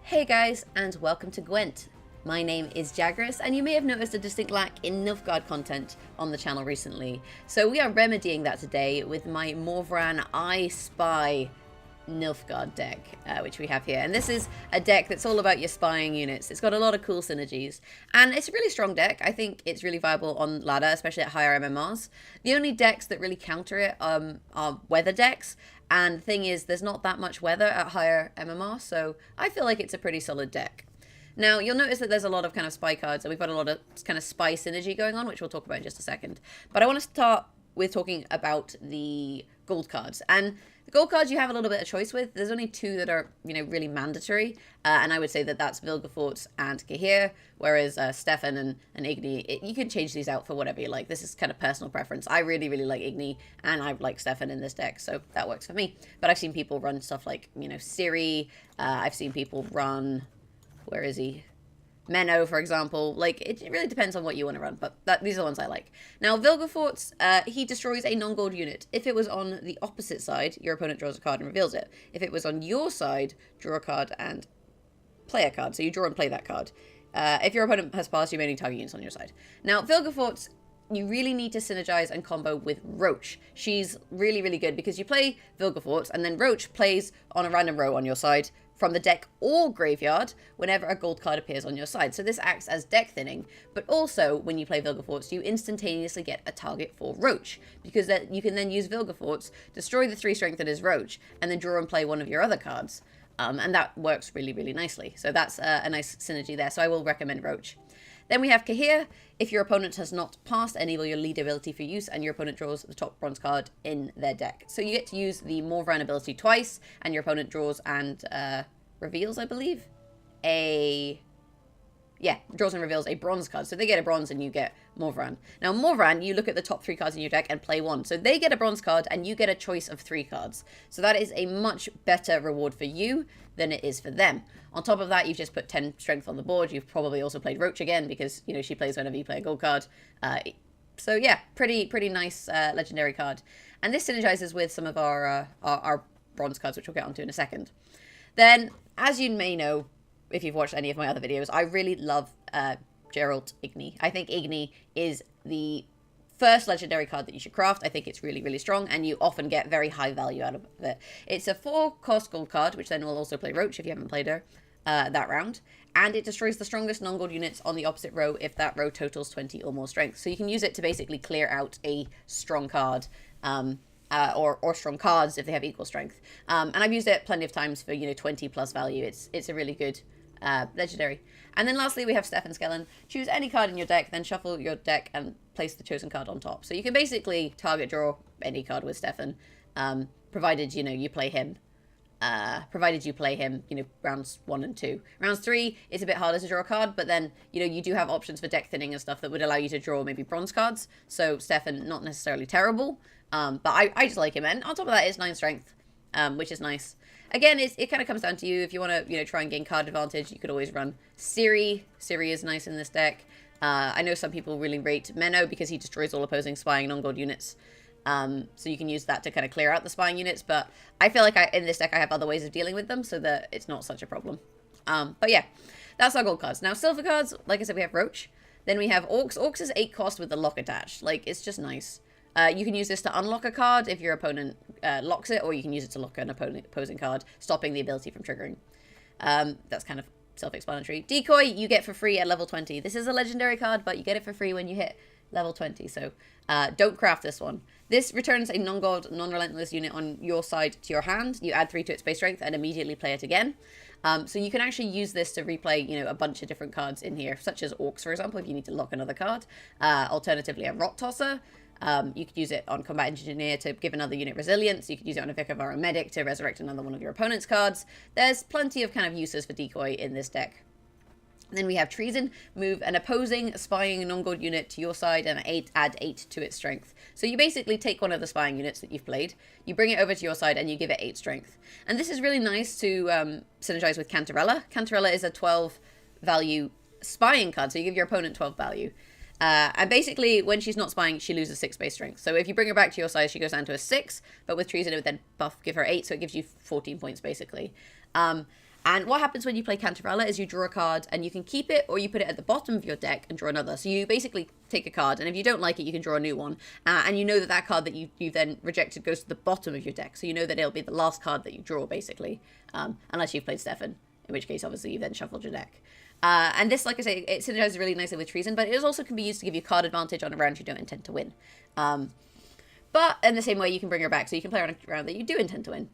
Hey guys, and welcome to Gwent. My name is Jagras, and you may have noticed a distinct lack in Nilfgaard content on the channel recently. So we are remedying that today with my Morvran Spies Nilfgaard deck, which we have here. And this is a deck that's all about your spying units. It's got a lot of cool synergies, and it's a really strong deck. I think it's really viable on ladder, especially at higher MMRs. The only decks that really counter it are weather decks. And the thing is, there's not that much weather at higher MMR, so I feel like it's a pretty solid deck. Now, you'll notice that there's a lot of kind of spy cards, and we've got a lot of kind of spy synergy going on, which we'll talk about in just a second. But I want to start with talking about the gold cards. And the gold cards you have a little bit of choice with. There's only two that are, really mandatory. And I would say that that's Vilgefortz and Cahir, whereas Stefan and Igni, you can change these out for whatever you like. This is kind of personal preference. I really, really like Igni, and I like Stefan in this deck, so that works for me. But I've seen people run stuff like, Ciri. I've seen people run, where is he? Menno, for example. Like, it really depends on what you want to run, but these are the ones I like. Now, Vilgefortz, he destroys a non-gold unit. If it was on the opposite side, your opponent draws a card and reveals it. If it was on your side, draw a card and play a card. So you draw and play that card. If your opponent has passed, you may only target units on your side. Now, Vilgefortz, you really need to synergize and combo with Roach. She's really, really good because you play Vilgefortz, and then Roach plays on a random row on your side from the deck or graveyard whenever a gold card appears on your side. So this acts as deck thinning, but also when you play Vilgefortz, you instantaneously get a target for Roach, because that you can then use Vilgefortz, destroy the 3 strength that is Roach, and then draw and play one of your other cards. And that works really, really nicely. So that's a nice synergy there. So I will recommend Roach. Then we have Cahir. If your opponent has not passed, enable your lead ability for use, and your opponent draws the top bronze card in their deck. So you get to use the Morvran ability twice, and your opponent draws and reveals, I believe, draws and reveals a bronze card. So they get a bronze and you get Morvran. Now, Morvran, you look at the top 3 cards in your deck and play one. So they get a bronze card and you get a choice of 3 cards. So that is a much better reward for you than it is for them. On top of that, you've just put 10 strength on the board. You've probably also played Roach again because, she plays whenever you play a gold card. So yeah, pretty nice legendary card. And this synergizes with some of our bronze cards, which we'll get onto in a second. Then, as you may know, if you've watched any of my other videos, I really love Geralt Igni. I think Igni is the first legendary card that you should craft. I think it's really, really strong, and you often get very high value out of it. It's a 4-cost gold card, which then will also play Roach if you haven't played her that round. And it destroys the strongest non-gold units on the opposite row if that row totals 20 or more strength. So you can use it to basically clear out a strong card, or strong cards if they have equal strength. And I've used it plenty of times for, 20 plus value. It's a really good legendary. And then lastly, we have Stefan Skellen. Choose any card in your deck, then shuffle your deck and place the chosen card on top. So you can basically target draw any card with Stefan, provided, you play him. Rounds 1 and 2. Rounds 3 is a bit harder to draw a card, but then, you do have options for deck thinning and stuff that would allow you to draw maybe bronze cards. So Stefan, not necessarily terrible, but I just like him. And on top of that, it's 9 strength, which is nice. Again, it kind of comes down to you. If you want to, try and gain card advantage, you could always run Ciri. Ciri is nice in this deck. I know some people really rate Menno because he destroys all opposing spying non-gold units. So you can use that to kind of clear out the spying units. But I feel like in this deck I have other ways of dealing with them so that it's not such a problem. But yeah, that's our gold cards. Now, silver cards, like I said, we have Roach. Then we have Orcs. Orcs is 8 cost with the lock attached. Like, it's just nice. You can use this to unlock a card if your opponent locks it, or you can use it to lock an opposing card, stopping the ability from triggering. That's kind of self-explanatory. Decoy, you get for free at level 20. This is a legendary card, but you get it for free when you hit level 20, so don't craft this one. This returns a non-gold, non-relentless unit on your side to your hand. You add 3 to its base strength and immediately play it again. So you can actually use this to replay, a bunch of different cards in here, such as Orcs, for example, if you need to lock another card. Alternatively, a Rot Tosser. You could use it on Combat Engineer to give another unit resilience. You could use it on a Vicar Medic to resurrect another one of your opponent's cards. There's plenty of kind of uses for Decoy in this deck. Then we have Treason. Move an opposing spying non-gold unit to your side and add 8 to its strength. So you basically take one of the spying units that you've played, you bring it over to your side, and you give it 8 strength. And this is really nice to synergize with Cantarella. Cantarella is a 12 value spying card, so you give your opponent 12 value. And basically, when she's not spying, she loses 6 base strength. So if you bring her back to your side, she goes down to a 6, but with Treason, it would then give her 8, so it gives you 14 points, basically. And what happens when you play Cantarella is you draw a card and you can keep it or you put it at the bottom of your deck and draw another. So you basically take a card, and if you don't like it, you can draw a new one. And you know that that card that you then rejected goes to the bottom of your deck. So you know that it'll be the last card that you draw, basically. Unless you've played Stefan, in which case, obviously, you then shuffled your deck. And this, like I say, it synergizes really nicely with Treason, but it also can be used to give you card advantage on a round you don't intend to win. But in the same way, you can bring her back, so you can play on a round that you do intend to win.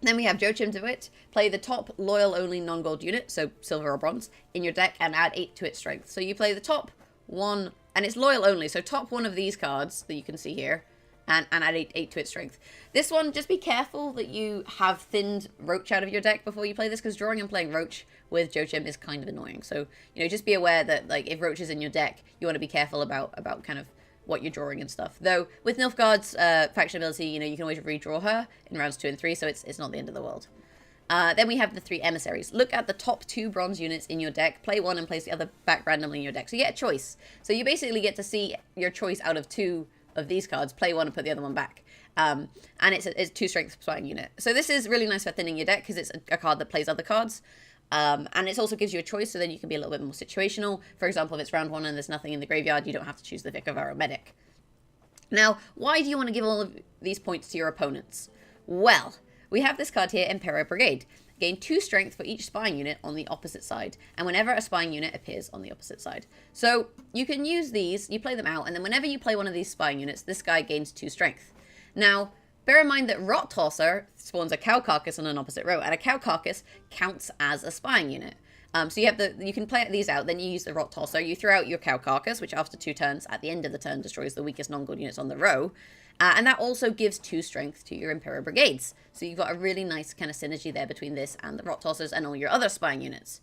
Then we have Joachim to it. Play the top loyal-only non-gold unit, so silver or bronze, in your deck and add 8 to its strength. So you play the top one, and it's loyal only, so top one of these cards that you can see here, and add 8 to its strength. This one, just be careful that you have thinned Roach out of your deck before you play this, because drawing and playing Roach with Joachim is kind of annoying. So, you know, just be aware that, like, if Roach is in your deck, you want to be careful about kind of what you're drawing and stuff. Though, with Nilfgaard's faction ability, you know, you can always redraw her in rounds 2 and 3, so it's not the end of the world. Then we have the 3 emissaries. Look at the top 2 bronze units in your deck, play one and place the other back randomly in your deck. So you get a choice. So you basically get to see your choice out of 2 of these cards, play one and put the other one back. And it's a 2 strength spying unit. So this is really nice for thinning your deck, because it's a card that plays other cards. And it also gives you a choice, so then you can be a little bit more situational. For example, if it's round 1 and there's nothing in the graveyard, you don't have to choose the Vicar Medic. Now, why do you want to give all of these points to your opponents? Well, we have this card here, Impera Brigade. Gain 2 strength for each spying unit on the opposite side, and whenever a spying unit appears on the opposite side. So you can use these, you play them out, and then whenever you play one of these spying units, this guy gains 2 strength. Now, bear in mind that Rot Tosser spawns a cow carcass on an opposite row, and a cow carcass counts as a spying unit. So you can play these out, then you use the Rot Tosser, you throw out your cow carcass, which after 2 turns, at the end of the turn, destroys the weakest non-gold units on the row. And that also gives 2 strength to your Impera Brigades. So you've got a really nice kind of synergy there between this and the Rot Tossers and all your other spying units.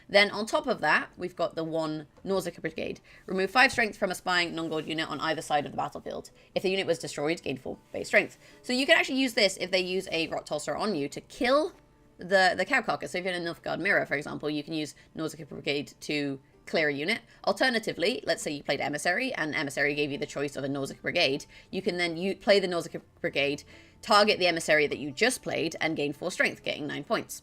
Then on top of that, we've got the 1 Nausicaa Brigade. Remove 5 strength from a spying non-gold unit on either side of the battlefield. If the unit was destroyed, gain 4 base strength. So you can actually use this if they use a Rot Tosser on you to kill the cow carcass. So if you're in a Nilfgaard mirror, for example, you can use Nausicaa Brigade to clear a unit. Alternatively, let's say you played Emissary, and Emissary gave you the choice of a Nausicaa Brigade. You can then play the Nausicaa Brigade, target the Emissary that you just played, and gain 4 strength, getting 9 points.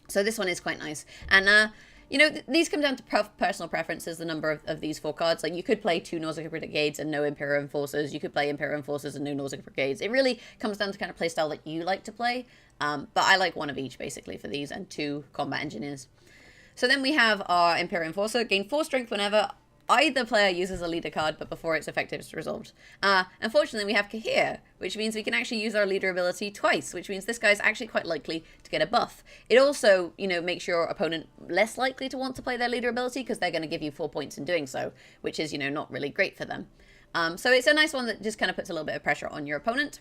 So this one is quite nice. And, you know, these come down to personal preferences, the number of these 4 cards. Like, you could play 2 Nausicaa Brigades and no Impera Enforcers. You could play Impera Enforcers and no Nausicaa Brigades. It really comes down to kind of play style that you like to play. But I like 1 of each, basically, for these, and 2 Combat Engineers. So then we have our Impera Enforcer. Gain 4 strength whenever either player uses a leader card, but before its effective is resolved. Unfortunately, we have Kahir, which means we can actually use our leader ability twice, which means this guy's actually quite likely to get a buff. It also, you know, makes your opponent less likely to want to play their leader ability, because they're going to give you 4 points in doing so, which is, you know, not really great for them. So it's a nice one that just kind of puts a little bit of pressure on your opponent.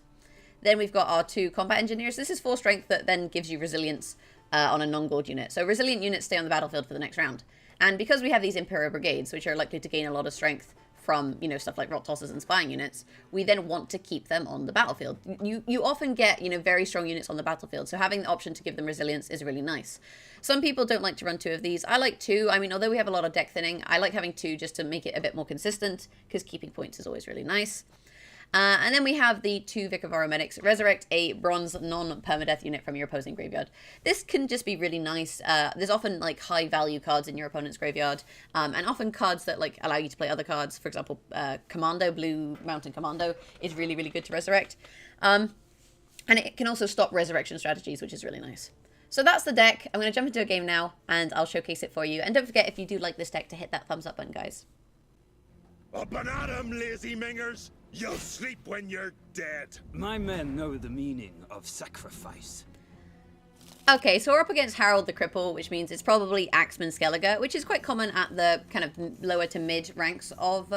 Then we've got our 2 Combat Engineers. This is 4 strength that then gives you resilience on a non-gold unit. So resilient units stay on the battlefield for the next round. And because we have these Impera Brigades, which are likely to gain a lot of strength from, you know, stuff like Rot Tossers and spying units, we then want to keep them on the battlefield. You often get, you know, very strong units on the battlefield, so having the option to give them resilience is really nice. Some people don't like to run 2 of these. I like 2. I mean, although we have a lot of deck thinning, I like having 2 just to make it a bit more consistent, because keeping points is always really nice. And then we have the 2 Vicar Medics. Resurrect a bronze non-permadeath unit from your opposing graveyard. This can just be really nice. There's often like high value cards in your opponent's graveyard, and often cards that like allow you to play other cards. For example, Commando, Blue Mountain Commando is really, really good to resurrect. And it can also stop resurrection strategies, which is really nice. So that's the deck. I'm going to jump into a game now, and I'll showcase it for you. And don't forget, if you do like this deck, to hit that thumbs up button, guys. Up and at 'em, lazy mingers! You'll sleep when you're dead! My men know the meaning of sacrifice. Okay, so we're up against Harold the Cripple, which means it's probably Axemen Skellige, which is quite common at the kind of lower to mid ranks of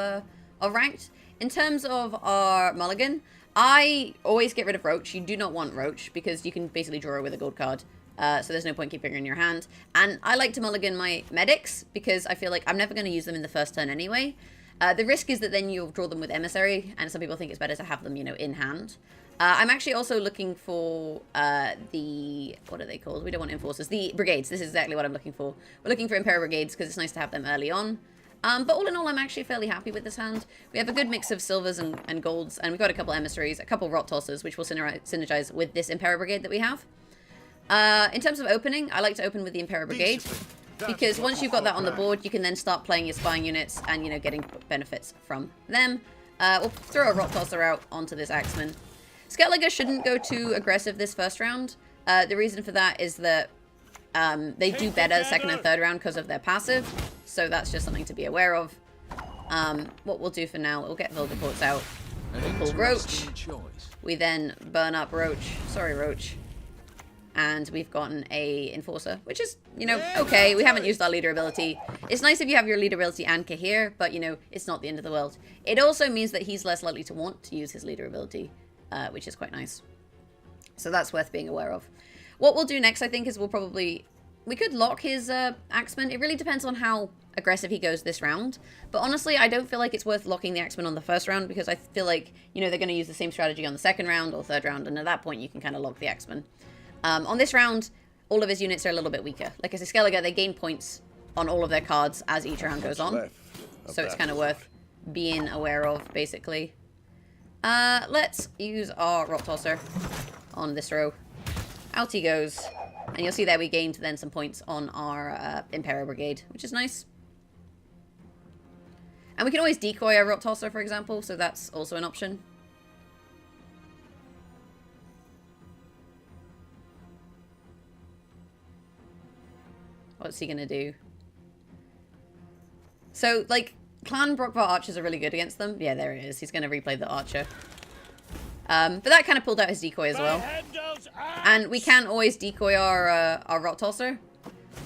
ranked. In terms of our mulligan, I always get rid of Roach. You do not want Roach, because you can basically draw it with a gold card. So there's no point keeping it in your hand. And I like to mulligan my medics, because I feel like I'm never going to use them in the first turn anyway. The risk is that then you'll draw them with Emissary, and some people think it's better to have them, you know, in hand. I'm actually also looking for the... what are they called? We don't want Enforcers. The Brigades. This is exactly what I'm looking for. We're looking for Impera Brigades because it's nice to have them early on. But all in all, I'm actually fairly happy with this hand. We have a good mix of silvers and golds, and we've got a couple Emissaries, a couple Rot Tossers, which will synergize with this Impera Brigade that we have. In terms of opening, I like to open with the Impera Brigade, because once you've got that on the board, you can then start playing your spying units and, you know, getting benefits from them. We'll throw a Rot Tosser out onto this Axemen. Skellige shouldn't go too aggressive this first round. The reason for that is that they do better second and third round because of their passive, so that's just something to be aware of. What we'll do for now, we'll get Vilgeports out. We'll pull Roach. We then burn up Roach. Sorry, Roach. And we've gotten a Enforcer, which is, you know, okay. We haven't used our leader ability. It's nice if you have your leader ability and Cahir, but, you know, it's not the end of the world. It also means that he's less likely to want to use his leader ability, which is quite nice. So that's worth being aware of. What we'll do next, I think, is we could lock his Axemen. It really depends on how aggressive he goes this round. But honestly, I don't feel like it's worth locking the Axemen on the first round, because I feel like, you know, they're going to use the same strategy on the second round or third round, and at that point you can kind of lock the Axemen. On this round, all of his units are a little bit weaker. Like I said, Skellige, they gain points on all of their cards as each round goes on. So it's kind of worth being aware of, basically. Let's use our Rot Tosser on this row. Out he goes. And you'll see there we gained then some points on our Impera Brigade, which is nice. And we can always decoy our Rot Tosser, for example, so that's also an option. What's he gonna do? So, like, Clan Brockvar Archers are really good against them. Yeah, there it is. He's gonna replay the Archer. But that kind of pulled out his decoy as well. And we can always decoy our Rot Tosser.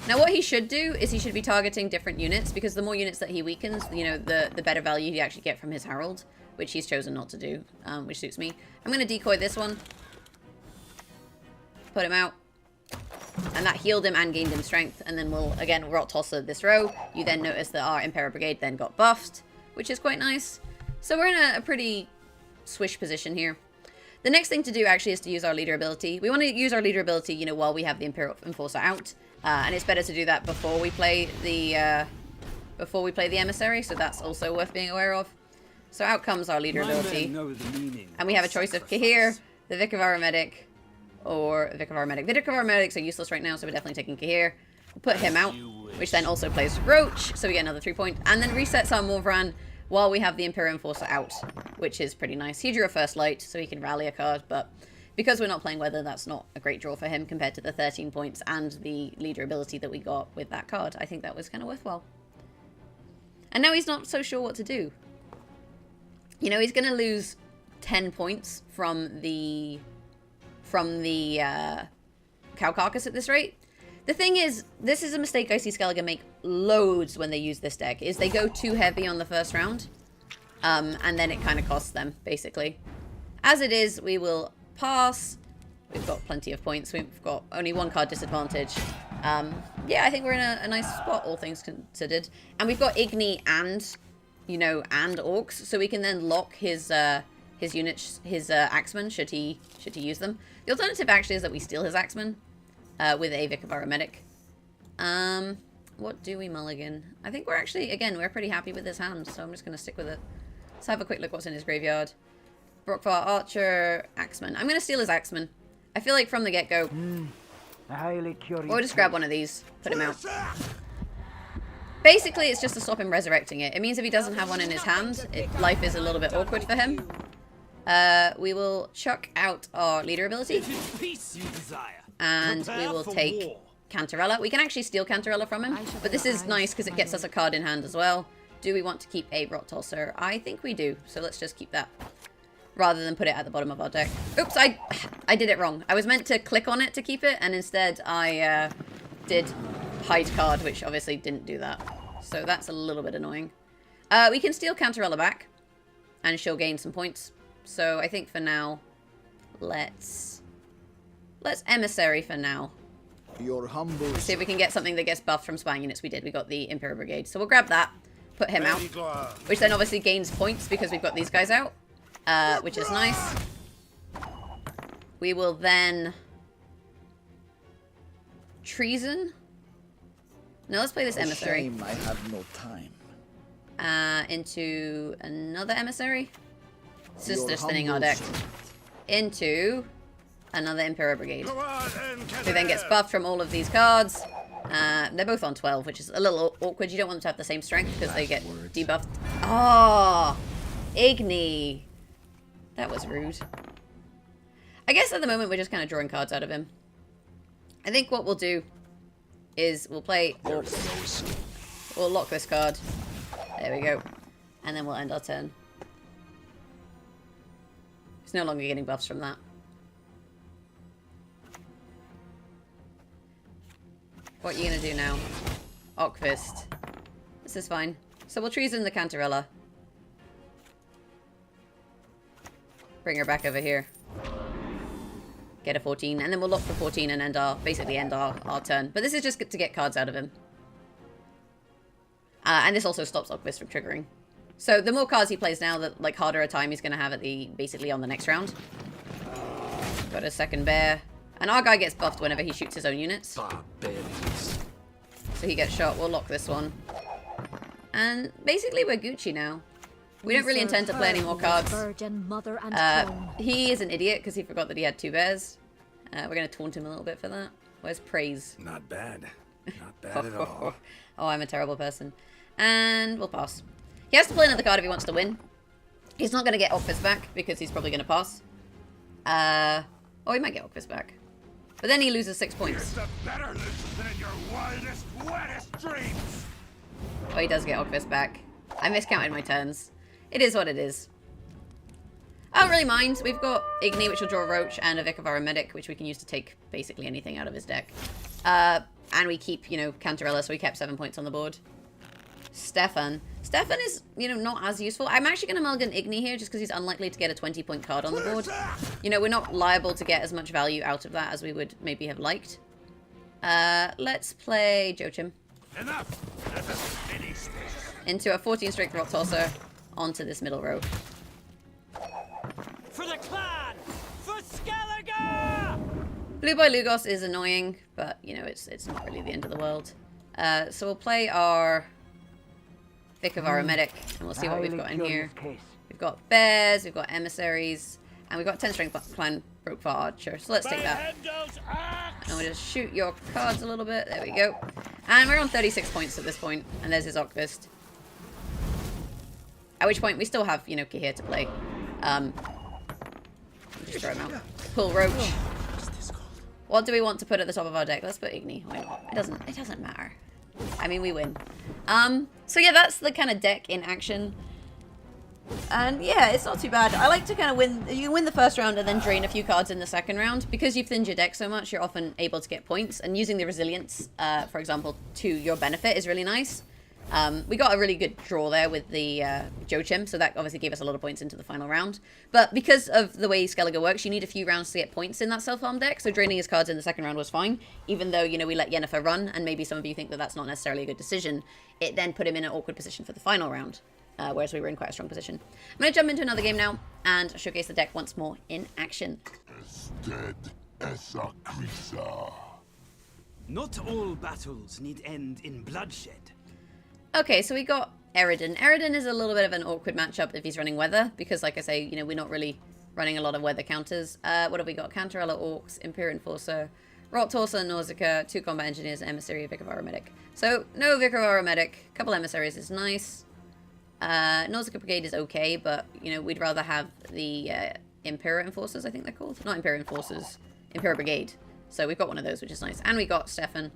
Now, what he should do is he should be targeting different units, because the more units that he weakens, you know, the better value he actually get from his Herald, which he's chosen not to do, which suits me. I'm gonna decoy this one. Put him out. And that healed him and gained him strength. And then we'll, again, Rot Tosser this row. You then notice that our Impera Brigade then got buffed, which is quite nice. So we're in a pretty swish position here. The next thing to do, actually, is to use our leader ability. We want to use our leader ability, you know, while we have the Imperial Enforcer out. And it's better to do that before we play the Emissary, so that's also worth being aware of. So out comes our leader ability. And we have a choice of Cahir, the Vic of Aramedic, or Vic of Aramedic. Vic of Aramedics are useless right now, so we're definitely taking Cahir. We'll put him out, which then also plays Roach, so we get another 3 point. And then resets our Morvran while we have the Imperial Enforcer out, which is pretty nice. He drew a first light, so he can rally a card, but because we're not playing Weather, that's not a great draw for him compared to the 13 points and the leader ability that we got with that card. I think that was kind of worthwhile. And now he's not so sure what to do. You know, he's going to lose 10 points from the Cow Carcass at this rate. The thing is, this is a mistake I see Skellige make loads when they use this deck, is they go too heavy on the first round, and then it kind of costs them, basically. As it is, we will pass. We've got plenty of points. We've got only 1 card disadvantage. Yeah, I think we're in a nice spot, all things considered. And we've got Igni and, you know, and Orcs, so we can then lock his units, his Axemen, should he use them. The alternative actually is that we steal his Axemen with a Vic of Aramedic. What do we mulligan? I think we're actually, again, we're pretty happy with this hand, so I'm just going to stick with it. Let's have a quick look what's in his graveyard. Brockvar Archer, Axemen. I'm going to steal his Axemen. I feel like from the get-go. Or just grab one of these, put him out. Basically, it's just to stop him resurrecting it. It means if he doesn't have one in his hand, life is a little bit awkward for him. We will chuck out our leader ability. And we will take Cantarella. We can actually steal Cantarella from him, but this is nice because it gets us a card in hand as well. Do we want to keep a Rot Tosser? I think we do, so let's just keep that, rather than put it at the bottom of our deck. Oops, I did it wrong. I was meant to click on it to keep it, and instead I did hide card, which obviously didn't do that. So that's a little bit annoying. We can steal Cantarella back, and she'll gain some points. So I think for now, let's Emissary for now. Your humble. See if we can get something that gets buffed from spying units. We did. We got the Impera Brigade. So we'll grab that, put him out, which then obviously gains points because we've got these guys out, which is nice. We will then Treason. No, let's play this Emissary. Shame I have no time. Into another Emissary. This is just thinning our deck. Into another Impera Brigade. Go on, Who then gets buffed from all of these cards. They're both on 12, which is a little awkward. You don't want them to have the same strength because they get debuffed. Oh, Igni. That was rude. I guess at the moment we're just kind of drawing cards out of him. I think what we'll do is we'll play Orcs. We'll lock this card. There we go. And then we'll end our turn. He's no longer getting buffs from that. What are you going to do now? Ockfist. This is fine. So we'll treason the Cantarella. Bring her back over here. Get a 14. And then we'll lock for 14 and basically end our turn. But this is just to get cards out of him. And this also stops Ockfist from triggering. So the more cards he plays now, the like harder a time he's going to have at basically on the next round. Got a second bear. And our guy gets buffed whenever he shoots his own units. Barbarians. So he gets shot. We'll lock this one. And basically we're Gucci now. We don't really intend to play any more cards. He is an idiot because he forgot that he had 2 bears. We're going to taunt him a little bit for that. Where's praise? Not bad. Not bad at all. Oh, I'm a terrible person. And we'll pass. He has to play another card if he wants to win. He's not going to get Ockfist back because he's probably going to pass. Oh, he might get Ockfist back. But then he loses 6 points. It's a better lose than in your wildest, wettest dreams. Oh, he does get Ockfist back. I miscounted my turns. It is what it is. I don't really mind. We've got Igni, which will draw a Roach, and a Vic of our Medic, which we can use to take basically anything out of his deck. And we keep, you know, Cantarella, so we kept 7 points on the board. Stefan. Stefan is, you know, not as useful. I'm actually going to mulligan Igni here just because he's unlikely to get a 20-point card on the board. You know, we're not liable to get as much value out of that as we would maybe have liked. Let's play Joachim. Enough. Let us finish this. Into a 14 strength rock tosser onto this middle row. For the clan! For Skellige! Blue by Lugos is annoying, but, you know, it's not really the end of the world. So we'll play our Vic of our Medic, and we'll see what we've got in here. We've got bears, we've got emissaries, and we've got 10 strength clan broke for archer. So let's take that. And we'll just shoot your cards a little bit. There we go. And we're on 36 points at this point, and there's his Ockfist. At which point we still have, you know, Kihir to play. Just throw him out. Pull Roach. What do we want to put at the top of our deck? Let's put Igni. Why not? It doesn't matter. I mean, we win. So yeah, that's the kind of deck in action. And yeah, it's not too bad. I like to kind of win. You win the first round and then drain a few cards in the second round. Because you've thinned your deck so much, you're often able to get points. And using the resilience, for example, to your benefit is really nice. We got a really good draw there with the Joachim, so that obviously gave us a lot of points into the final round. But because of the way Skellige works, you need a few rounds to get points in that self-harm deck, so draining his cards in the second round was fine, even though, you know, we let Yennefer run, and maybe some of you think that that's not necessarily a good decision. It then put him in an awkward position for the final round, whereas we were in quite a strong position. I'm going to jump into another game now, and showcase the deck once more in action. Not all battles need end in bloodshed. Okay, so we got Eridin. Eridin is a little bit of an awkward matchup if he's running weather, because like I say, you know, we're not really running a lot of weather counters. What have we got? Cantarella, Orcs, Impera Enforcer, Rot Torsa, Nausicaa, 2 combat engineers, emissary, Vic of our Medic. So, no Vic of our Medic, couple emissaries is nice. Nausicaa Brigade is okay, but, you know, we'd rather have the Impera Enforcers, I think they're called. Not Impera Enforcers, Impera Brigade. So we've got one of those, which is nice. And we got Stefan,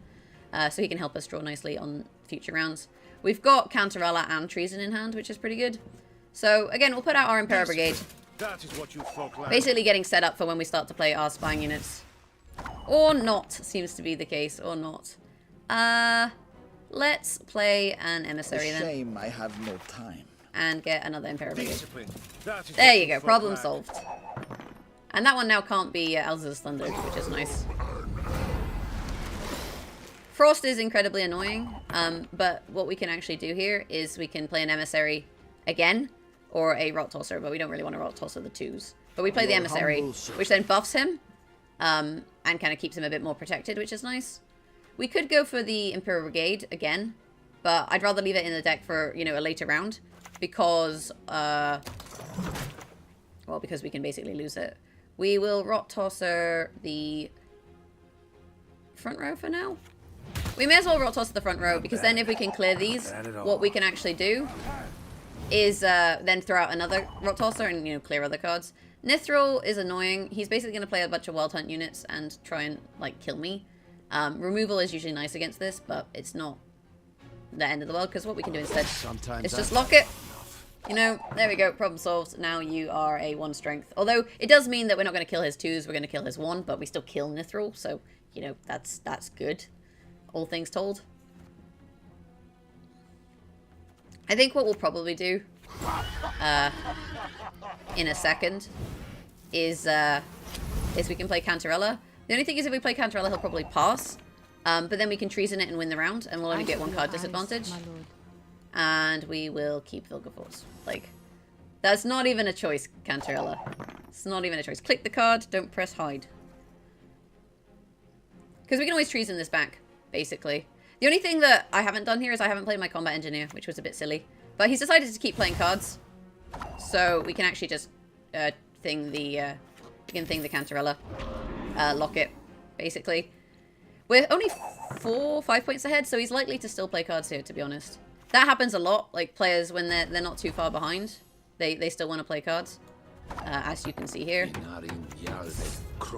so he can help us draw nicely on future rounds. We've got Cantarella and Treason in hand, which is pretty good. So, again, we'll put out our Impera Brigade. That is what you folk like. Basically getting set up for when we start to play our spying units. Or not, seems to be the case, or not. Let's play an emissary then. Shame I have no time. And get another Impera Brigade. Discipline. That is There what you go, folk problem like. solved. And that one now can't be Elza's Thunder, which is nice. Frost is incredibly annoying, but what we can actually do here is we can play an emissary again, or a Rot Tosser, but we don't really want to Rot Tosser the 2s. But we play the emissary, which then buffs him, and kind of keeps him a bit more protected, which is nice. We could go for the Impera Brigade again, but I'd rather leave it in the deck for, you know, a later round, because, well, because we can basically lose it. We will Rot Tosser the front row for now. We may as well Rot Tosser the front row, because then if we can clear these, what we can actually do is then throw out another Rot Tosser and, you know, clear other cards. Nithril is annoying. He's basically going to play a bunch of Wild Hunt units and try and, like, kill me. Removal is usually nice against this, but it's not the end of the world, because what we can do instead is just lock it. You know, there we go, problem solved. Now you are a 1 strength. Although, it does mean that we're not going to kill his 2s, we're going to kill his 1, but we still kill Nithril, so, you know, that's good. All things told. I think what we'll probably do, in a second, is we can play Cantarella. The only thing is if we play Cantarella, he'll probably pass. But then we can treason it and win the round, and we'll only get 1 card disadvantage. And we will keep Vilgefortz. Like, that's not even a choice, Cantarella. It's not even a choice. Click the card, don't press hide. Because we can always treason this back, basically. The only thing that I haven't done here is I haven't played my Combat Engineer, which was a bit silly. But he's decided to keep playing cards. So we can actually just thing the Cantarella. Lock it, basically. We're only 4-5 points ahead, so he's likely to still play cards here, to be honest. That happens a lot, like players when they're not too far behind, they still want to play cards, as you can see here.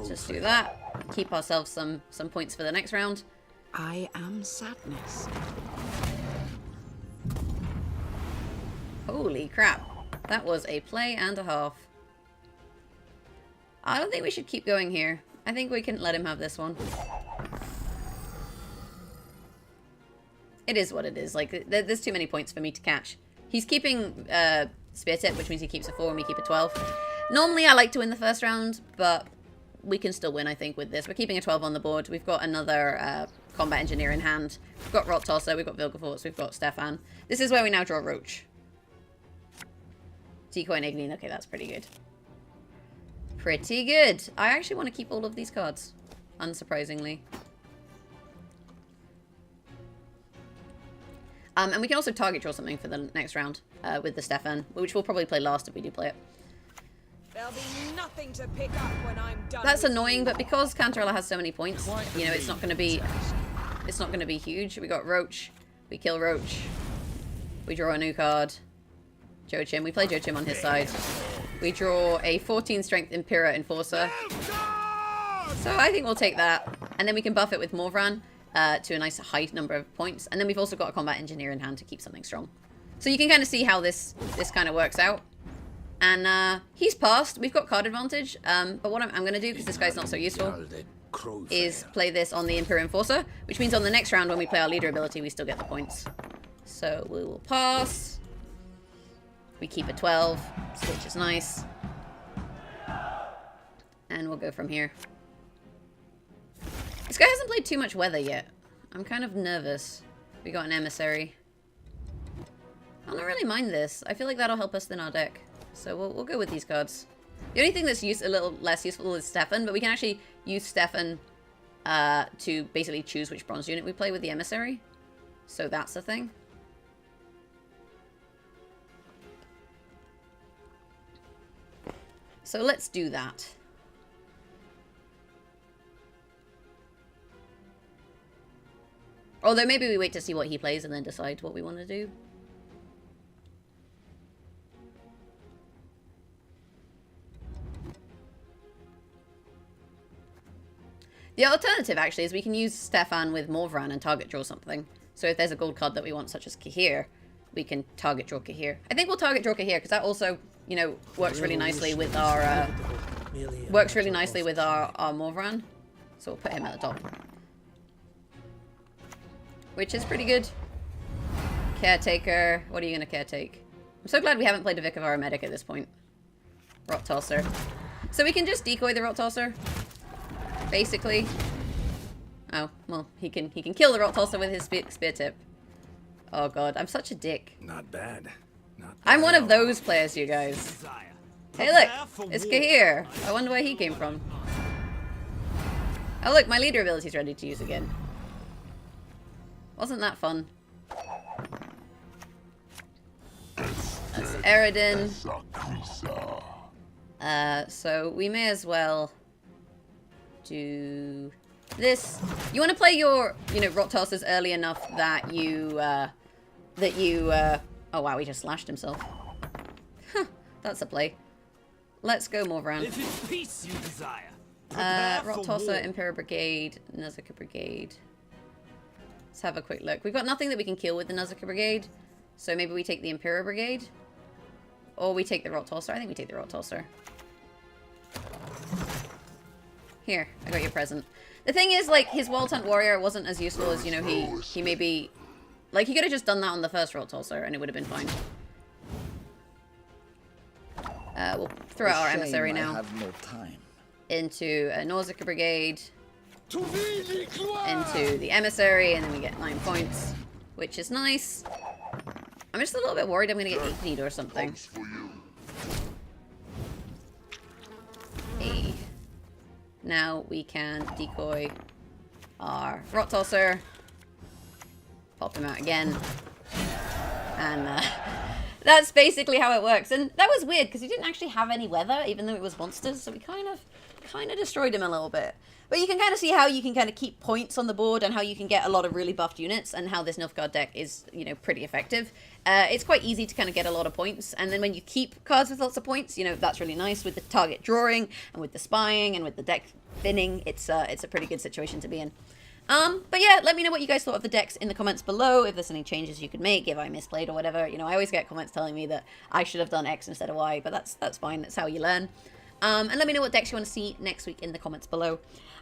Just do that, keep ourselves some points for the next round. I am sadness. Holy crap, that was a play and a half. I don't think we should keep going here. I think we can let him have this one. It is what it is. Like, there's too many points for me to catch. He's keeping Spear Tip, which means he keeps a 4 and we keep a 12. Normally, I like to win the first round, but we can still win, I think, with this. We're keeping a 12 on the board. We've got another Combat Engineer in hand. We've got Rot Tosser, we've got Vilgefortz, we've got Stefan. This is where we now draw Roach. Decoy and Igni. Okay, that's pretty good. Pretty good. I actually want to keep all of these cards, unsurprisingly. And we can also target draw something for the next round with the Stefan, which we'll probably play last if we do play it. There'll be nothing to pick up when I'm done. That's annoying, but because Cantarella has so many points, you know, it's not going to be huge. We got Roach, we kill Roach, we draw a new card. Joachim, we play Joachim on his side. We draw a 14 strength Impera Enforcer. So I think we'll take that, and then we can buff it with Morvran. To a nice high number of points. And then we've also got a Combat Engineer in hand to keep something strong. So you can kind of see how this kind of works out. And he's passed. We've got card advantage. But what I'm going to do, because this guy's not so useful, is play this on the Imperial Enforcer. Which means on the next round when we play our leader ability, we still get the points. So we will pass. We keep a 12, which is nice. And we'll go from here. This guy hasn't played too much weather yet. I'm kind of nervous. We got an emissary. I don't really mind this. I feel like that'll help us in our deck. So we'll go with these cards. The only thing that's a little less useful is Stefan, but we can actually use Stefan to basically choose which bronze unit we play with the emissary. So that's the thing. So let's do that. Although maybe we wait to see what he plays and then decide what we want to do. The alternative, actually, is we can use Stefan with Morvran and target draw something. So if there's a gold card that we want, such as Cahir, we can target draw Cahir. I think we'll target draw Cahir, because that also, you know, works really nicely with our... Morvran. So we'll put him at the top. Which is pretty good. Caretaker. What are you going to caretake? I'm so glad we haven't played a Vic of our medic at this point. Rot Tosser. So we can just decoy the Rot Tosser. Basically. Oh, well, he can kill the Rot Tosser with his spear tip. Oh god, I'm such a dick. Not bad. Not bad. I'm one of those players, you guys. Hey look! It's Cahir. I wonder where he came from. Oh look, my leader ability's ready to use again. Wasn't that fun? That's Eridin. So we may as well do this. You want to play your, rot tossers early enough that you, oh wow, he just slashed himself. Huh, that's a play. Let's go, Morvran. If it's peace you desire, prepare Rot for Tosser, war. Impera Brigade, Nilfgaard Brigade. Let's have a quick look. We've got nothing that we can kill with the Nilfgaard Brigade, so maybe we take the Impera Brigade, or we take the Rot Tosser. I think we take the Rot Tosser. Here, I got your present. The thing is, like, his Wild Hunt Warrior wasn't as useful as, he maybe... Like, he could have just done that on the first Rot Tosser, and it would have been fine. We'll throw out our emissary now. I have no time. Into a Nausicaa Brigade. Into the emissary, and then we get 9 points, which is nice. I'm just a little bit worried I'm going to get ignied or something. Hey. Now we can decoy our Rot Tosser. Pop him out again. And that's basically how it works. And that was weird because he didn't actually have any weather, even though it was monsters. So we kind of destroyed him a little bit. But you can kind of see how you can kind of keep points on the board and how you can get a lot of really buffed units and how this Nilfgaard deck is, pretty effective. It's quite easy to kind of get a lot of points. And then when you keep cards with lots of points, that's really nice with the target drawing and with the spying and with the deck thinning. It's a pretty good situation to be in. But yeah, let me know what you guys thought of the decks in the comments below, if there's any changes you could make, if I misplayed or whatever. I always get comments telling me that I should have done X instead of Y, but that's fine. That's how you learn. And let me know what decks you want to see next week in the comments below.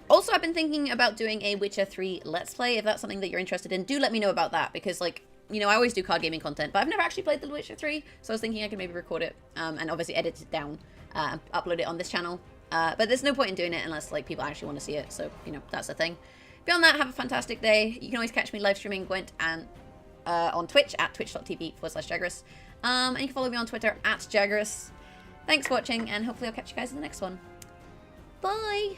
Also, I've been thinking about doing a Witcher 3 Let's Play. If that's something that you're interested in, do let me know about that, because, I always do card gaming content, but I've never actually played The Witcher 3, so I was thinking I could maybe record it, and obviously edit it down, and upload it on this channel. But there's no point in doing it unless, people actually want to see it, so, that's the thing. Beyond that, have a fantastic day. You can always catch me live streaming Gwent and on Twitch at twitch.tv/Jagras. And you can follow me on Twitter at Jagras. Thanks for watching, and hopefully I'll catch you guys in the next one. Bye!